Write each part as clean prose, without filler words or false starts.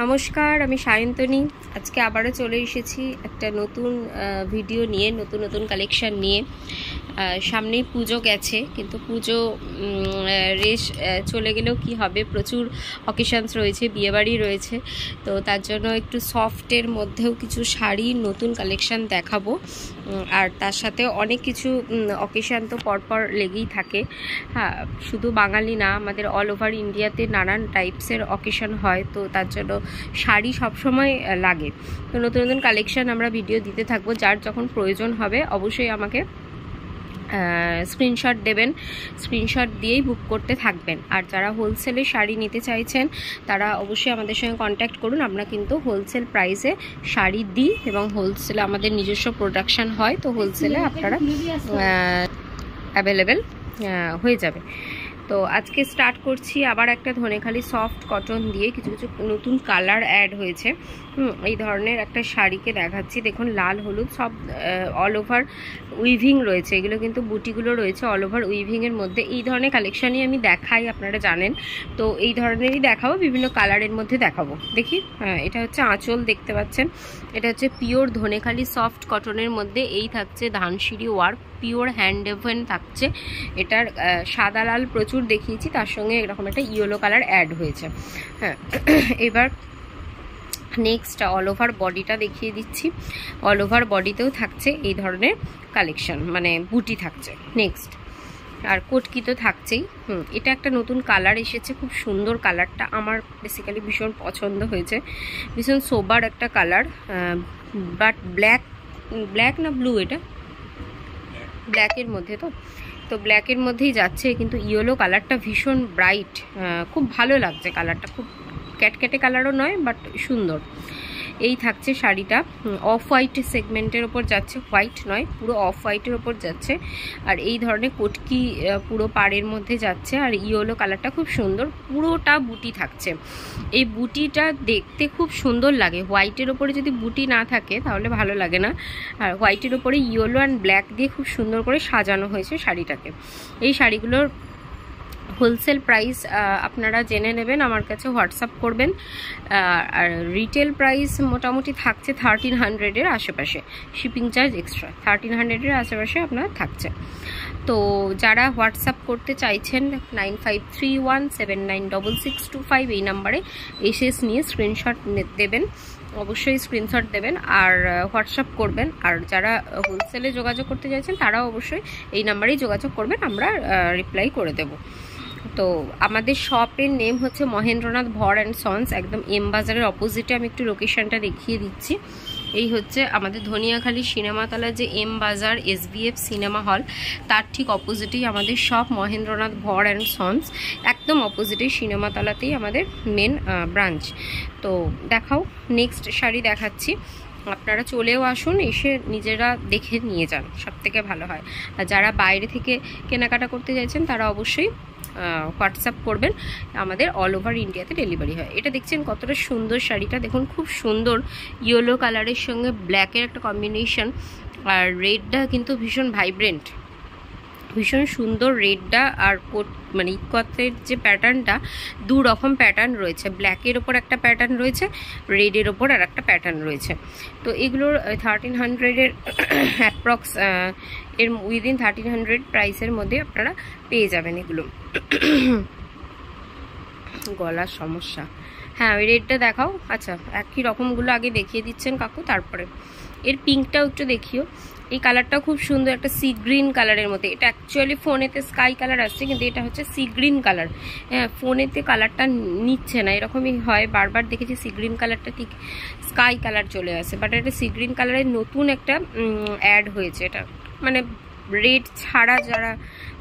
নমস্কার, আমি সায়ন্তনী। আজকে আবারও চলে এসেছি একটা নতুন ভিডিও নিয়ে, নতুন কালেকশন নিয়ে। সামনেই পুজো গেছে, কিন্তু পুজো রেশ চলে গেলেও কি হবে, প্রচুর অকেশনস রয়েছে, বিয়েবাড়ি রয়েছে। তো তার জন্য একটু সফটের মধ্যেও কিছু শাড়ি নতুন কালেকশন দেখাবো। আর তার সাথে অনেক কিছু অকেশন তো পরপর লেগেই থাকে। হ্যাঁ, শুধু বাঙালি না, আমাদের অল ওভার ইন্ডিয়াতে নানান টাইপসের অকেশন হয়, তো তার জন্য শাড়ি সবসময় লাগে। তো নতুন কালেকশন আমরা ভিডিও দিতে থাকবো। যার যখন প্রয়োজন হবে অবশ্যই আমাকে স্ক্রিনশট দেবেন, স্ক্রিনশট দিয়েই বুক করতে থাকবেন। আর যারা হোলসেলে শাড়ি নিতে চাইছেন তারা অবশ্যই আমাদের সঙ্গে কন্ট্যাক্ট করুন। আমরা কিন্তু হোলসেল প্রাইসে শাড়ি দিই এবং হোলসেলে আমাদের নিজস্ব প্রোডাকশান হয়, তো হোলসেলে আপনারা অ্যাভেলেবেল হয়ে যাবে। তো আজকে স্টার্ট করছি আবার একটা ধনেখালি সফট কটন দিয়ে। কিছু নতুন কালার অ্যাড হয়েছে। এই ধরনের একটা শাড়িকে দেখাচ্ছি। দেখুন, লাল হলুদ সব অল ওভার উইভিং রয়েছে। এগুলো কিন্তু বুটিগুলো রয়েছে অল ওভার উইভিংয়ের মধ্যে। এই ধরনের কালেকশানই আমি দেখাই, আপনারা জানেন। তো এই ধরনেরই দেখাবো, বিভিন্ন কালারের মধ্যে দেখাবো। দেখি, এটা হচ্ছে আঁচল, দেখতে পাচ্ছেন। এটা হচ্ছে পিওর ধনেখালি সফট কটনের মধ্যে। এই থাকছে Dhansiri work, pure hand woven থাকছে। এটার সাদা লাল প্রচুর দেখিয়েছি, তার সঙ্গে এরকম একটা ইয়েলো কালার অ্যাড হয়েছে। হ্যাঁ, এবার নেক্সট অল ওভার বডিটা দেখিয়ে দিচ্ছি। অল ওভার বডিতেও থাকছে এই ধরনের কালেকশন, মানে বুটি থাকছে। নেক্সট আর কোটকি তো থাকছেই। এটা একটা নতুন কালার এসেছে, খুব সুন্দর কালারটা, আমার বেসিক্যালি ভীষণ পছন্দ হয়েছে। ভীষণ সোবার একটা কালার, বাট ব্ল্যাক না ব্লু, এটা ব্ল্যাকের মধ্যে। তো ব্ল্যাকের মধ্যেই যাচ্ছে, কিন্তু ইয়েলো কালারটা ভীষণ ব্রাইট, খুব ভালো লাগছে কালারটা। খুব ক্যাটক্যাটে কালারও নয়, বাট সুন্দর। এই থাকছে শাড়িটা, অফ হোয়াইট সেগমেন্টের ওপর যাচ্ছে, হোয়াইট নয়, পুরো অফ হোয়াইটের ওপর যাচ্ছে। আর এই ধরনের কোটকি পুরো পাড়ের মধ্যে যাচ্ছে। আর ইয়েলো কালারটা খুব সুন্দর, পুরোটা বুটি থাকছে। এই বুটিটা দেখতে খুব সুন্দর লাগে। হোয়াইটের ওপরে যদি বুটি না থাকে তাহলে ভালো লাগে না। আর হোয়াইটের ওপরে ইয়েলো অ্যান্ড ব্ল্যাক দিয়ে খুব সুন্দর করে সাজানো হয়েছে শাড়িটাকে। এই শাড়িগুলোর হোলসেল প্রাইস আপনারা জেনে নেবেন, আমার কাছে হোয়াটসঅ্যাপ করবেন। আর রিটেল প্রাইস মোটামুটি থাকছে 1300-এর আশেপাশে, শিপিং চার্জ এক্সট্রা 1300-এর আশেপাশে আপনার থাকছে। তো যারা হোয়াটসঅ্যাপ করতে চাইছেন 9531796625 এই নাম্বারে এসএস নিয়ে স্ক্রিনশট দেবেন, অবশ্যই স্ক্রিনশট দেবেন আর হোয়াটসঅ্যাপ করবেন। আর যারা হোলসেলে যোগাযোগ করতে চাইছেন তারাও অবশ্যই এই নাম্বারেই যোগাযোগ করবেন, আমরা রিপ্লাই করে দেব। তো আমাদের শপের নেম হচ্ছে মহেন্দ্রনাথ ভর অ্যান্ড সন্স, একদম এম বাজারের অপোজিটে। আমি একটু লোকেশনটা দেখিয়ে দিচ্ছি। এই হচ্ছে আমাদের ধনিয়াখালী সিনেমাতলা, যে এম বাজার SBF সিনেমা হল, তার ঠিক অপোজিটেই আমাদের শপ মহেন্দ্রনাথ ভর অ্যান্ড সন্স। একদম অপোজিটেই সিনেমাতলাতেই আমাদের মেন ব্রাঞ্চ। তো দেখাও, নেক্সট শাড়ি দেখাচ্ছি। আপনারা চলেও আসুন, এসে নিজেরা দেখে নিয়ে যান, সব থেকে ভালো হয়। আর যারা বাইরে থেকে কেনাকাটা করতে চাইছেন তারা অবশ্যই হোয়াটসঅ্যাপ করবেন, আমাদের অল ওভার ইন্ডিয়াতে ডেলিভারি হয়। এটা দেখছেন কতটা সুন্দর শাড়িটা, দেখুন খুব সুন্দর ইয়েলো কালারের সঙ্গে ব্ল্যাকের একটা কম্বিনেশন। আর রেডটা কিন্তু ভীষণ ভাইব্রেন্ট, ভীষণ সুন্দর রেডটা। আর কোট মানে ইকতের যে প্যাটার্নটা, দু রকম প্যাটার্ন রয়েছে, ব্ল্যাকের ওপর একটা প্যাটার্ন রয়েছে, রেডের ওপর আর একটা প্যাটার্ন রয়েছে। তো এগুলোর 1300-এর অ্যাপ্রক্স, এর উইদিন 1300 প্রাইসের মধ্যে আপনারা পেয়ে যাবেন এগুলো। গলার সমস্যা, হ্যাঁ ওই রেডটা দেখাও। আচ্ছা, একই রকমগুলো আগে দেখিয়ে দিচ্ছেন কাকু, তারপরে এর পিঙ্কটাও একটু দেখিও। এই কালারটাও খুব সুন্দর, একটা সি গ্রিন কালারের মধ্যে। এটা অ্যাকচুয়ালি ফোনেতে স্কাই কালার আসছে, কিন্তু এটা হচ্ছে সি গ্রিন কালার। হ্যাঁ, ফোনেতে কালারটা নিচ্ছে না, এরকমই হয়, বারবার দেখেছি সি গ্রিন কালারটা ঠিক স্কাই কালার চলে আসে, বাট এটা সি গ্রিন কালারের নতুন একটা অ্যাড হয়েছে। এটা মানে রেড ছাড়া যারা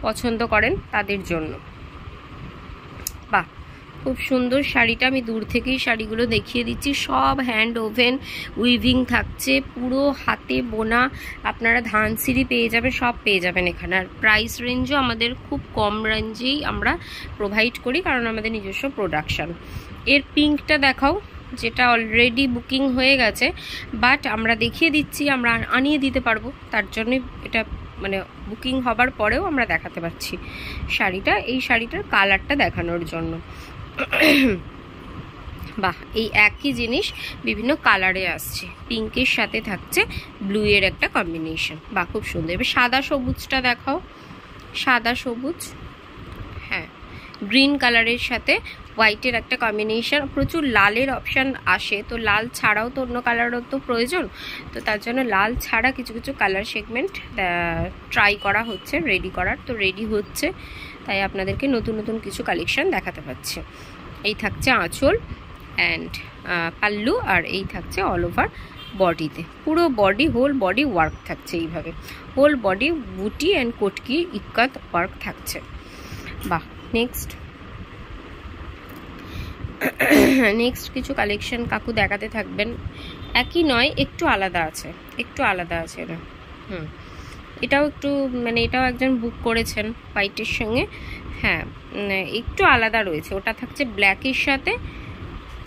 পছন্দ করেন তাদের জন্য। বাহ, খুব সুন্দর শাড়িটা। আমি দূর থেকেই শাড়িগুলো দেখিয়ে দিচ্ছি, সব হ্যান্ড ওভেন উইভিং থাকছে, পুরো হাতে বোনা। আপনারা ধানসিঁড়ি পেয়ে যাবেন, সব পেয়ে যাবেন এখানে। আর প্রাইস রেঞ্জও আমাদের খুব কম রেঞ্জেই আমরা প্রোভাইড করি, কারণ আমাদের নিজস্ব প্রোডাকশান। এর পিঙ্কটা দেখাও, যেটা অলরেডি বুকিং হয়ে গেছে, বাট আমরা দেখিয়ে দিচ্ছি, আমরা আনিয়ে দিতে পারবো, তার জন্যই এটা মানে বুকিং হবার পরেও আমরা দেখাতে পারছি শাড়িটা। এই শাড়িটার কালারটা দেখানোর জন্য। বাহ, এই একই জিনিস বিভিন্ন কালারে আসছে। পিঙ্কের সাথে থাকছে ব্লু এর একটা কম্বিনেশন, বাহ খুব সুন্দর। এবার সাদা সবুজটা দেখাও, সাদা সবুজ, হ্যাঁ গ্রিন কালারের সাথে হোয়াইটের একটা কম্বিনেশন। প্রচুর লালের অপশান আসে, তো লাল ছাড়াও তো অন্য কালারও তো প্রয়োজন, তো তার জন্য লাল ছাড়া কিছু কিছু কালার সেগমেন্ট ট্রাই করা হচ্ছে, রেডি করার, তো রেডি হচ্ছে, তাই আপনাদেরকে নতুন নতুন কিছু কালেকশন দেখাতে পাচ্ছি। এই থাকছে আঁচল অ্যান্ড পাল্লু, আর এই থাকছে অল ওভার বডিতে, পুরো বডি হোল বডি ওয়ার্ক থাকছে এইভাবে, হোল বডি বুটি অ্যান্ড কোটকি ইক্কাত ওয়ার্ক থাকছে, বাহ। নেক্সট কিছু কালেকশন কাকু দেখাতে থাকবেন, একই নয় একটু আলাদা আছে, একটু আলাদা আছে না, এটাও একটু মানে এটাও একজন বুক করেছেন হোয়াইটের সঙ্গে, হ্যাঁ একটু আলাদা রয়েছে, ওটা থাকছে ব্ল্যাকের সাথে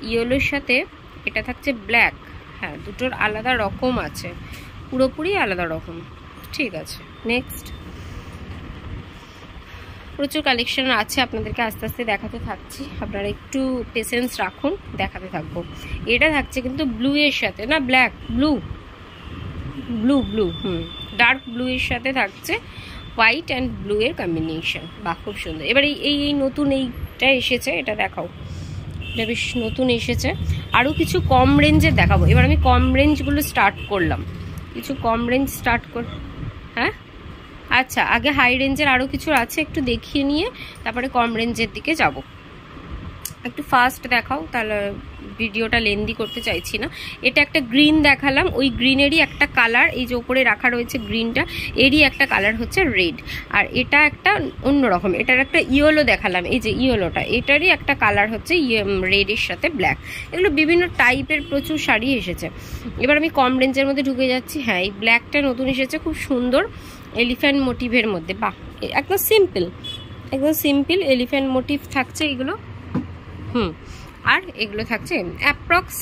ইয়েলোর সাথে, এটা থাকছে ব্ল্যাক, হ্যাঁ দুটোর আলাদা রকম আছে, পুরোপুরি আলাদা রকম, ঠিক আছে। নেক্সট প্রচুর কালেকশন আছে, আপনাদেরকে আস্তে আস্তে দেখাতে থাকছি, আপনারা একটু পেশেন্স রাখুন, দেখাতে থাকবো। এটা থাকছে কিন্তু ব্লু এর সাথে, না black, blue blue blue dark blue এর সাথে থাকছে হোয়াইট অ্যান্ড ব্লু এর কম্বিনেশন, বাহ খুব সুন্দর। এবার এই নতুন এইটা এসেছে, এটা দেখাও, এটা বেশ নতুন এসেছে। আরও কিছু কম রেঞ্জের দেখাবো, এবার আমি কম রেঞ্জগুলো স্টার্ট করলাম, কিছু কম রেঞ্জ স্টার্ট কর, হ্যাঁ আচ্ছা আগে হাই রেঞ্জের আরও কিছু আছে, একটু দেখিয়ে নিয়ে তারপরে কম রেঞ্জের দিকে যাব। একটু ফাস্ট দেখাও, তাহলে ভিডিওটা লেন্দি করতে চাইছি না। এটা একটা গ্রিন দেখালাম, ওই গ্রিনেরই একটা কালার এই যে উপরে রাখা রয়েছে গ্রিনটা, এরই একটা কালার হচ্ছে রেড, আর এটা একটা অন্যরকম, এটার একটা ইয়েলো দেখালাম, এই যে ইয়েলোটা, এটারই একটা কালার হচ্ছে রেডের সাথে ব্ল্যাক। এগুলো বিভিন্ন টাইপের প্রচুর শাড়ি এসেছে। এবার আমি কম রেঞ্জের মধ্যে ঢুকে যাচ্ছি, হ্যাঁ এই ব্ল্যাকটা নতুন এসেছে, খুব সুন্দর এলিফ্যান্ট মোটিভের মধ্যে, বাহ একদম সিম্পল, একদম সিম্পল এলিফ্যান্ট মোটিভ থাকছে এগুলো, আর এগুলো থাকছে অ্যাপ্রক্স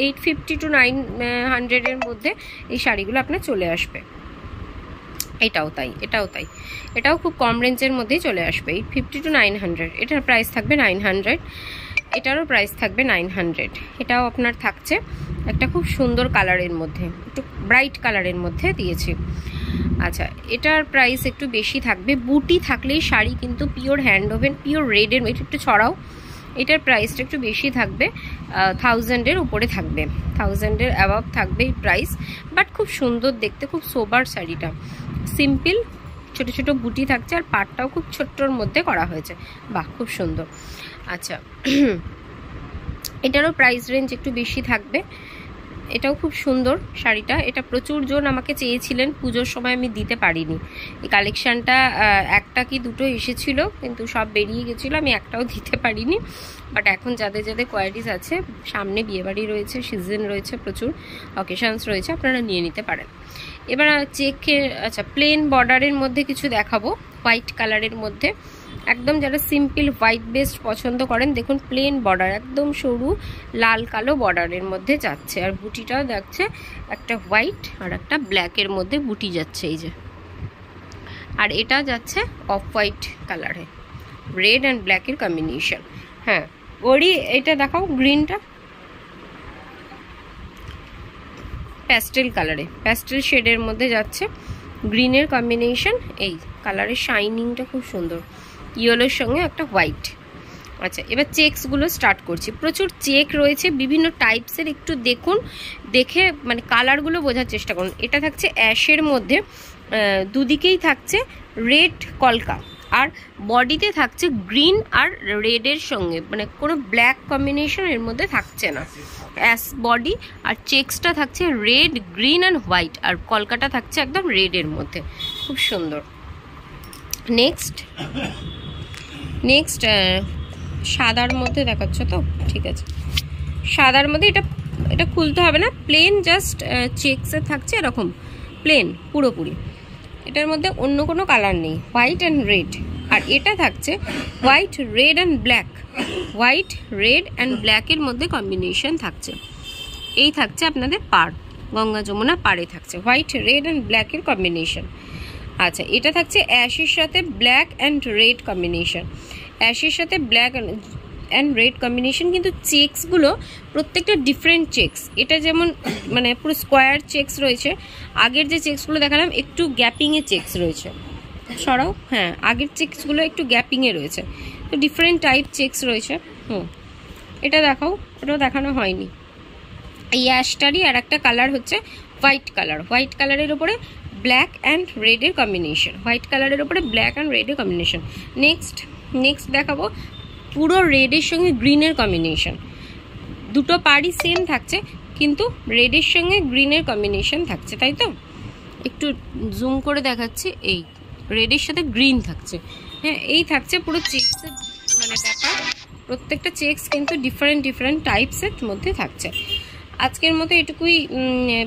850 to 900 এর মধ্যে এই শাড়িগুলো আপনার চলে আসবে। এটাও তাই, এটাও তাই, এটাও খুব কম রেঞ্জের মধ্যেই চলে আসবে, 850 to 900, এটার প্রাইস থাকবে 900, এটারও প্রাইস থাকবে 900। এটাও আপনার থাকছে একটা খুব সুন্দর কালারের মধ্যে, একটু ব্রাইট কালারের মধ্যে দিয়েছি। আচ্ছা এটার প্রাইস একটু বেশি থাকবে, বুটি থাকলেই শাড়ি কিন্তু পিওর হ্যান্ড ওভেন, পিওর রেডের, এটা একটু ছড়াও, এটার প্রাইসটা একটু বেশি থাকবে, 1000-এর উপরে থাকবে, 1000-এর অ্যাবাভ থাকবে এই প্রাইস, বাট খুব সুন্দর দেখতে, খুব সোবার শাড়িটা, সিম্পল ছোট ছোট বুটি থাকছে, আর পাটটাও খুব ছোট্টর মধ্যে করা হয়েছে, বাহ খুব সুন্দর। আচ্ছা এটারও প্রাইস রেঞ্জ একটু বেশি থাকবে, এটাও খুব সুন্দর শাড়িটা, এটা প্রচুর জন আমাকে চেয়েছিলেন, পুজোর সময় আমি দিতে পারিনি এই কালেকশানটা, একটা কি দুটো এসেছিল কিন্তু সব বেরিয়ে গেছিলো, আমি একটাও দিতে পারিনি, বাট এখন যাদের যাদের কোয়ালিটিস আছে, সামনে বিয়েবাড়ি রয়েছে, সিজন রয়েছে, প্রচুর অকেশানস রয়েছে, আপনারা নিয়ে নিতে পারেন। এবার চেকের, আচ্ছা প্লেন বর্ডারের মধ্যে কিছু দেখাবো, হোয়াইট কালারের মধ্যে, একদম যারা সিম্পল হোয়াইট বেস্ট পছন্দ করেন, দেখুন প্লেন বর্ডার একদম সরু লাল কালো বর্ডারের মধ্যে যাচ্ছে, আর বুটিটাও যাচ্ছে একটা হোয়াইট আর একটা ব্ল্যাকের মধ্যে বুটি যাচ্ছে এই যে, আর এটা যাচ্ছে অফ হোয়াইট কালারে, রেড অ্যান্ড ব্ল্যাকের কম্বিনেশন, হ্যাঁ ওরই এটা দেখাও, গ্রিনটা প্যাস্টেল কালারে, প্যাস্টেল শেডের মধ্যে যাচ্ছে, গ্রিনের কম্বিনেশন, এই কালারের শাইনিংটা খুব সুন্দর, ইয়েলোর সঙ্গে একটা হোয়াইট। আচ্ছা এবার চেকসগুলো স্টার্ট করছি, প্রচুর চেক রয়েছে বিভিন্ন টাইপসের, একটু দেখুন, দেখে মানে কালারগুলো বোঝার চেষ্টা করুন। এটা থাকছে অ্যাশের মধ্যে, দুদিকেই থাকছে রেড কলকা, আর বডিতে থাকছে গ্রিন আর রেডের সঙ্গে, মানে কোনো ব্ল্যাক কম্বিনেশন এর মধ্যে থাকছে না, অ্যাশ বডি, আর চেকসটা থাকছে রেড গ্রিন অ্যান্ড হোয়াইট, আর কলকাটা থাকছে একদম রেডের মধ্যে, খুব সুন্দর। নেক্সট সাদার মধ্যে দেখাচ্ছ তো, ঠিক আছে, সাদার মধ্যে এটা খুলতে হবে না, প্লেন জাস্ট চেকসে থাকছে এরকম প্লেন পুরোপুরি, এটার মধ্যে অন্য কোনো কালার নেই, হোয়াইট অ্যান্ড রেড, আর এটা থাকছে white red and black, white red and ব্ল্যাকের মধ্যে কম্বিনেশন থাকছে, এই থাকছে আপনাদের পাড়, গঙ্গা যমুনা পাড়ে থাকছে হোয়াইট রেড অ্যান্ড ব্ল্যাকের কম্বিনেশন। আচ্ছা এটা থাকছে অ্যাশের সাথে ব্ল্যাক অ্যান্ড রেড কম্বিনেশন, অ্যাশের সাথে ব্ল্যাক অ্যান্ড রেড কম্বিনেশন, কিন্তু চেক্সগুলো প্রত্যেকটা ডিফারেন্ট চেক্স। এটা যেমন মানে পুরো স্কোয়ার চেক্স রয়েছে, আগের যে চেক্সগুলো দেখালাম একটু গ্যাপিংয়ে চেক্স রয়েছে, সরাও, হ্যাঁ আগের চেক্সগুলো একটু গ্যাপিংয়ে রয়েছে, তো ডিফারেন্ট টাইপ চেক্স রয়েছে। এটা দেখাও, ওটাও দেখানো হয়নি। এই অ্যাশটারই আর একটা কালার হচ্ছে হোয়াইট কালার, হোয়াইট কালারের ওপরে ব্ল্যাক অ্যান্ড রেডের কম্বিনেশন, হোয়াইট কালারের ওপরে ব্ল্যাক অ্যান্ড রেডের কম্বিনেশন। নেক্সট দেখাবো পুরো রেডের সঙ্গে গ্রিনের কম্বিনেশন। দুটো পাড়ই সেম থাকছে কিন্তু রেডের সঙ্গে গ্রিনের কম্বিনেশন থাকছে, তাই তো? একটু জুম করে দেখাচ্ছি, এই রেডের সাথে গ্রিন থাকছে, হ্যাঁ এই থাকছে পুরো চেক্সের মানে ব্যাপার। প্রত্যেকটা চেক্স কিন্তু ডিফারেন্ট টাইপসের মধ্যে থাকছে। আজকের মতো এটুকুই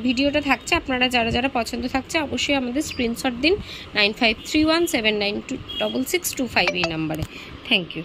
ভিডিওটা থাকছে। আপনারা যারা পছন্দ থাকছে অবশ্যই আমাদের স্ক্রিনশট দিন 9531792662 এই নাম্বারে। Thank you.